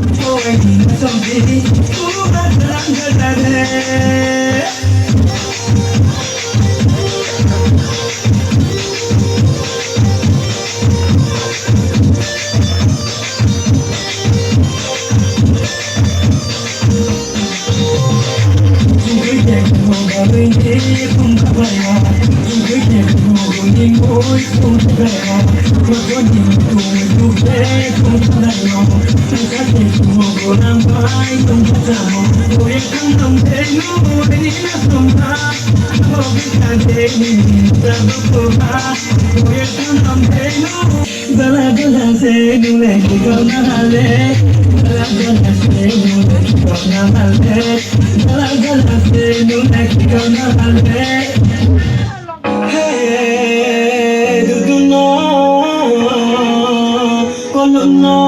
Oh, I need something. Oh, Gala gala se nule kona hale, gala gala se nule kona hale, gala gala se nule kona hale. Hey, do no, kono no.